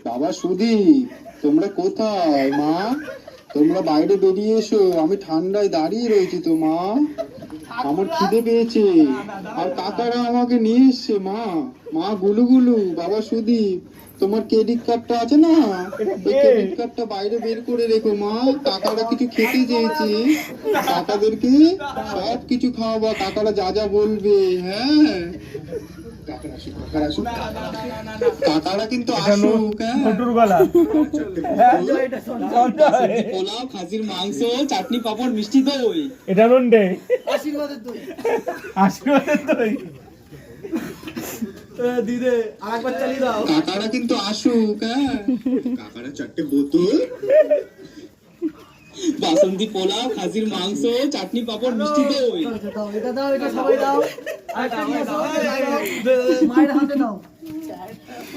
বাবা সুদীপ, তোমরা কোথায় মা? তোমরা বাইরে বেরিয়ে এসো, আমি ঠান্ডায় দাঁড়িয়ে রয়েছি তো মা। আমার খিদে পেয়েছে, আর কাকারা আমাকে নিয়ে এসছে মা। মা গুলু গুলু, বাবা সুদীপ, তোমার ক্রেডিট কার্ডটা আছে না? ওই ক্রেডিট কার্ডটা বাইরে বের করে রেখো মা। কাকারা কিছু খেতে চেয়েছে, কাকাদেরকে সব কিছু খাওয়াবা, কাকারা যা যা বলবে। হ্যাঁ, কাকারা কিন্তু আসুক। পোলাও, খাসির মাংস, চাটনি, পাপড়, মিষ্টি দই। এটা নন্ডে আশীর্বাদের দই। আশীর্বাদের দই। দিদে আরেকবার চালিয়ে দাও। কাকারা কিন্তু আসুক। হ্যাঁ, কাকারা 4টে বোতল, বাসন্তী পোলাও, খাসির মাংস, চাটনি, পাপড়, মিষ্টি দই। এটা দাও, এটা সবাই দাও। আরেকটা নিয়ে আসো, মায়ের হাতে দাও।